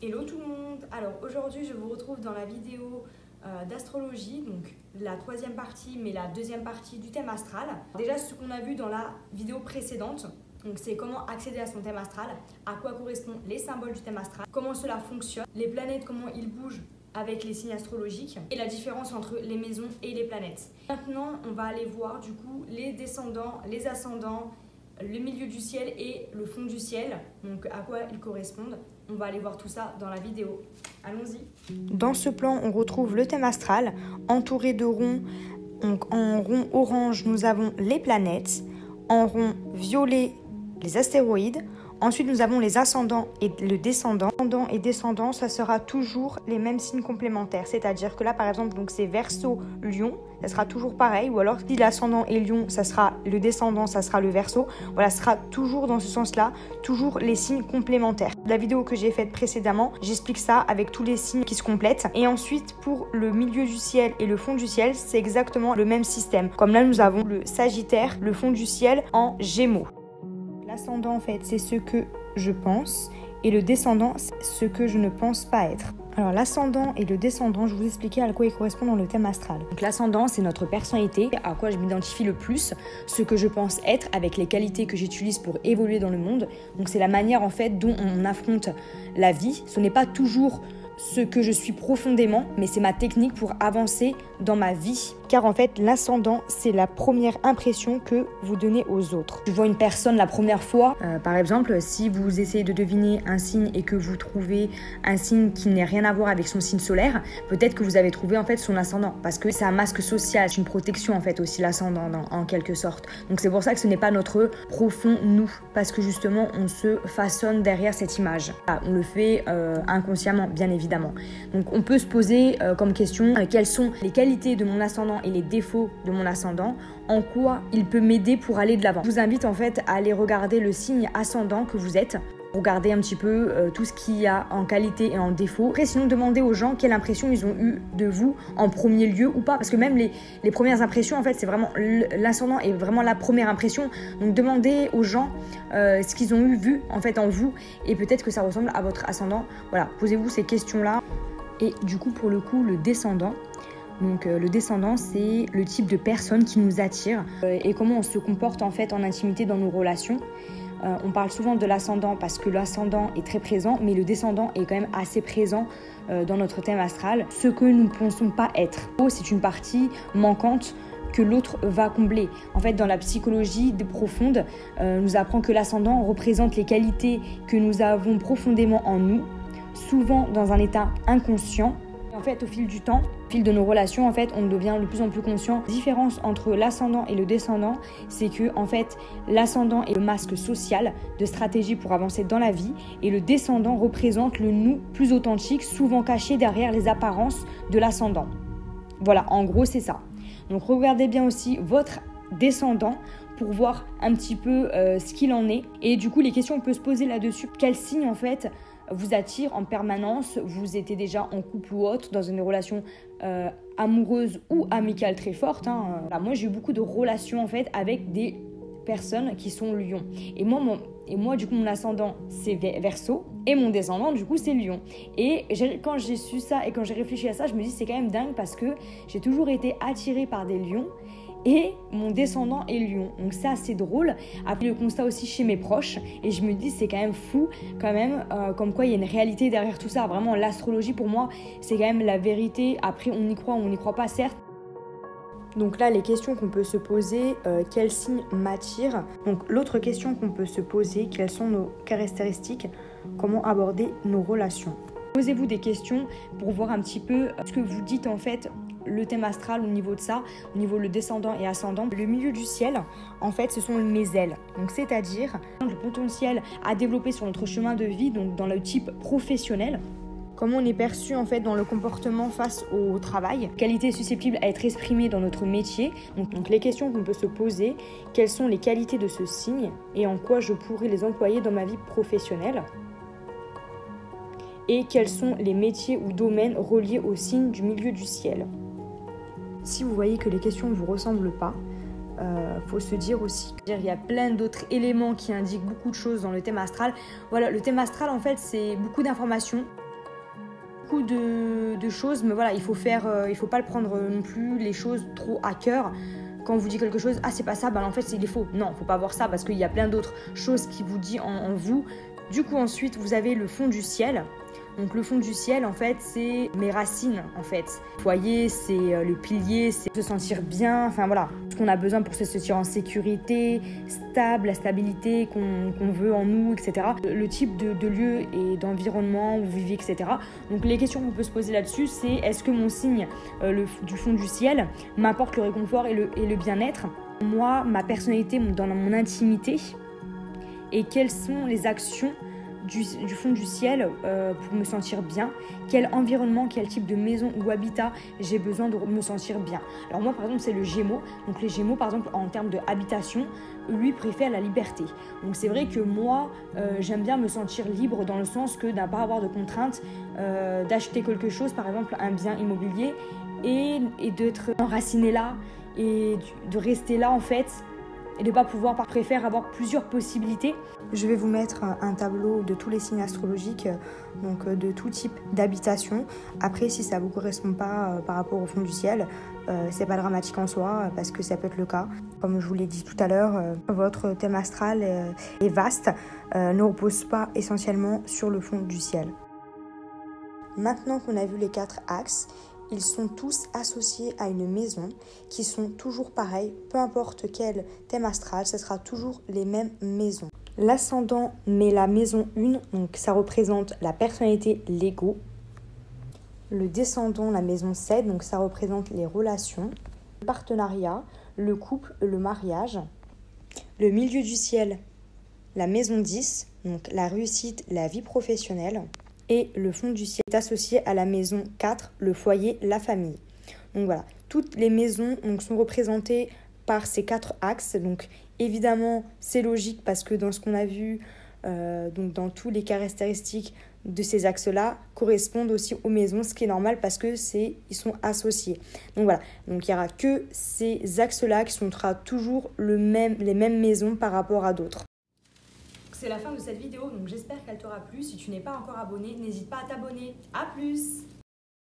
Hello tout le monde. Alors aujourd'hui je vous retrouve dans la vidéo d'astrologie, donc la troisième partie mais la deuxième partie du thème astral. Déjà ce qu'on a vu dans la vidéo précédente, donc c'est comment accéder à son thème astral, à quoi correspondent les symboles du thème astral, comment cela fonctionne, les planètes, comment ils bougent avec les signes astrologiques et la différence entre les maisons et les planètes. Maintenant on va aller voir du coup les descendants, les ascendants, le milieu du ciel et le fond du ciel, donc à quoi ils correspondent. On va aller voir tout ça dans la vidéo. Allons-y. Dans ce plan, on retrouve le thème astral, entouré de ronds. Donc en rond orange, nous avons les planètes. En rond violet, les astéroïdes. Ensuite, nous avons les ascendants et le descendant. Ascendant et descendant, ça sera toujours les mêmes signes complémentaires. C'est-à-dire que là, par exemple, donc c'est Verseau, Lion, ça sera toujours pareil. Ou alors, si l'ascendant est Lion, ça sera le descendant, ça sera le Verseau. Voilà, ce sera toujours dans ce sens-là, toujours les signes complémentaires. La vidéo que j'ai faite précédemment, j'explique ça avec tous les signes qui se complètent. Et ensuite, pour le milieu du ciel et le fond du ciel, c'est exactement le même système. Comme là, nous avons le Sagittaire, le fond du ciel en Gémeaux. L'ascendant, en fait, c'est ce que je pense et le descendant, c'est ce que je ne pense pas être. Alors, l'ascendant et le descendant, je vais vous expliquer à quoi ils correspondent dans le thème astral. Donc, l'ascendant, c'est notre personnalité, à quoi je m'identifie le plus, ce que je pense être avec les qualités que j'utilise pour évoluer dans le monde. Donc, c'est la manière, en fait, dont on affronte la vie. Ce n'est pas toujours ce que je suis profondément, mais c'est ma technique pour avancer dans ma vie. Car en fait, l'ascendant, c'est la première impression que vous donnez aux autres. Tu vois une personne la première fois, par exemple, si vous essayez de deviner un signe et que vous trouvez un signe qui n'a rien à voir avec son signe solaire, peut-être que vous avez trouvé en fait son ascendant, parce que c'est un masque social, c'est une protection en fait aussi l'ascendant en quelque sorte. Donc c'est pour ça que ce n'est pas notre profond nous, parce que justement on se façonne derrière cette image. On le fait inconsciemment, bien évidemment. Donc on peut se poser comme question quelles sont les qualités de mon ascendant et les défauts de mon ascendant, en quoi il peut m'aider pour aller de l'avant. Je vous invite en fait à aller regarder le signe ascendant que vous êtes, regarder un petit peu tout ce qu'il y a en qualité et en défaut. Après, sinon, demandez aux gens quelle impression ils ont eu de vous en premier lieu ou pas, parce que même les premières impressions, en fait, c'est vraiment l'ascendant est vraiment la première impression. Donc, demandez aux gens ce qu'ils ont eu vu en fait en vous, et peut-être que ça ressemble à votre ascendant. Voilà, posez-vous ces questions-là. Et du coup, pour le coup, le descendant. Donc le descendant, c'est le type de personne qui nous attire et comment on se comporte en fait en intimité dans nos relations. On parle souvent de l'ascendant parce que l'ascendant est très présent, mais le descendant est quand même assez présent dans notre thème astral. Ce que nous ne pensons pas être, c'est une partie manquante que l'autre va combler. En fait, dans la psychologie profonde, nous apprend que l'ascendant représente les qualités que nous avons profondément en nous, souvent dans un état inconscient. En fait, au fil du temps, au fil de nos relations, en fait, on devient de plus en plus conscient. La différence entre l'ascendant et le descendant, c'est que, en fait, l'ascendant est le masque social de stratégie pour avancer dans la vie et le descendant représente le nous plus authentique, souvent caché derrière les apparences de l'ascendant. Voilà, en gros, c'est ça. Donc, regardez bien aussi votre descendant pour voir un petit peu ce qu'il en est. Et du coup, les questions, on peut se poser là-dessus. Quel signe, en fait, vous attire en permanence, vous étiez déjà en couple ou autre, dans une relation amoureuse ou amicale très forte. Moi, j'ai eu beaucoup de relations en fait avec des personnes qui sont Lion. Et moi, du coup, mon ascendant, c'est Verseau et mon descendant, du coup, c'est Lion. Et quand j'ai su ça et quand j'ai réfléchi à ça, je me dis c'est quand même dingue parce que j'ai toujours été attirée par des lions. Et mon descendant est Lion. Donc ça, c'est drôle. Après, le constat aussi chez mes proches. Et je me dis, c'est quand même fou, quand même, comme quoi il y a une réalité derrière tout ça. Vraiment, l'astrologie, pour moi, c'est quand même la vérité. Après, on y croit ou on n'y croit pas, certes. Donc là, les questions qu'on peut se poser, quel signe m'attire? Donc l'autre question qu'on peut se poser, quelles sont nos caractéristiques? Comment aborder nos relations? Posez-vous des questions pour voir un petit peu ce que vous dites en fait, le thème astral au niveau de ça, au niveau le descendant et ascendant. Le milieu du ciel, en fait, ce sont mes ailes. Donc c'est-à-dire le potentiel à développer sur notre chemin de vie, donc dans le type professionnel. Comment on est perçu en fait dans le comportement face au travail, qualités susceptibles à être exprimées dans notre métier. Donc les questions qu'on peut se poser, quelles sont les qualités de ce signe et en quoi je pourrais les employer dans ma vie professionnelle. Et quels sont les métiers ou domaines reliés au signe du milieu du ciel. Si vous voyez que les questions ne vous ressemblent pas, faut se dire aussi qu'il y a plein d'autres éléments qui indiquent beaucoup de choses dans le thème astral. Voilà, le thème astral en fait c'est beaucoup d'informations. beaucoup de choses, mais voilà, il faut pas le prendre non plus les choses trop à cœur. Quand on vous dit quelque chose, ah c'est pas ça, en fait il est faux. Non, faut pas voir ça parce qu'il y a plein d'autres choses qui vous dit en vous. Du coup ensuite vous avez le fond du ciel. Donc le fond du ciel en fait c'est mes racines en fait. Le foyer c'est le pilier, c'est se sentir bien, enfin voilà. Ce qu'on a besoin pour se sentir en sécurité, stable, la stabilité qu'on veut en nous, etc. Le type de lieu et d'environnement où vous vivez, etc. Donc les questions qu'on peut se poser là-dessus c'est est-ce que mon signe du fond du ciel m'apporte le réconfort et le bien-être. Moi, ma personnalité dans mon intimité et quelles sont les actions du fond du ciel pour me sentir bien, quel environnement, quel type de maison ou habitat j'ai besoin de me sentir bien. Alors moi par exemple c'est le Gémeaux, donc les Gémeaux par exemple en termes de habitation, lui préfère la liberté. Donc c'est vrai que moi j'aime bien me sentir libre dans le sens que de ne pas avoir de contraintes d'acheter quelque chose, par exemple un bien immobilier et d'être enraciné là et de rester là en fait et de ne pas pouvoir préfère avoir plusieurs possibilités. Je vais vous mettre un tableau de tous les signes astrologiques, donc de tout type d'habitation. Après, si ça ne vous correspond pas par rapport au fond du ciel, c'est pas dramatique en soi parce que ça peut être le cas. Comme je vous l'ai dit tout à l'heure, votre thème astral est vaste, ne repose pas essentiellement sur le fond du ciel. Maintenant qu'on a vu les 4 axes, ils sont tous associés à une maison qui sont toujours pareils, peu importe quel thème astral, ce sera toujours les mêmes maisons. L'ascendant met la maison 1, donc ça représente la personnalité, l'ego. Le descendant, la maison 7, donc ça représente les relations, le partenariat, le couple, le mariage. Le milieu du ciel, la maison 10, donc la réussite, la vie professionnelle. Et le fond du ciel est associé à la maison 4, le foyer, la famille. Donc voilà, toutes les maisons sont représentées par ces 4 axes. Donc évidemment, c'est logique parce que dans ce qu'on a vu, donc dans tous les caractéristiques de ces axes-là, correspondent aussi aux maisons, ce qui est normal parce que ils sont associés. Donc voilà, donc il n'y aura que ces axes-là qui sont toujours les mêmes maisons par rapport à d'autres. C'est la fin de cette vidéo, donc j'espère qu'elle t'aura plu. Si tu n'es pas encore abonné, n'hésite pas à t'abonner. À plus!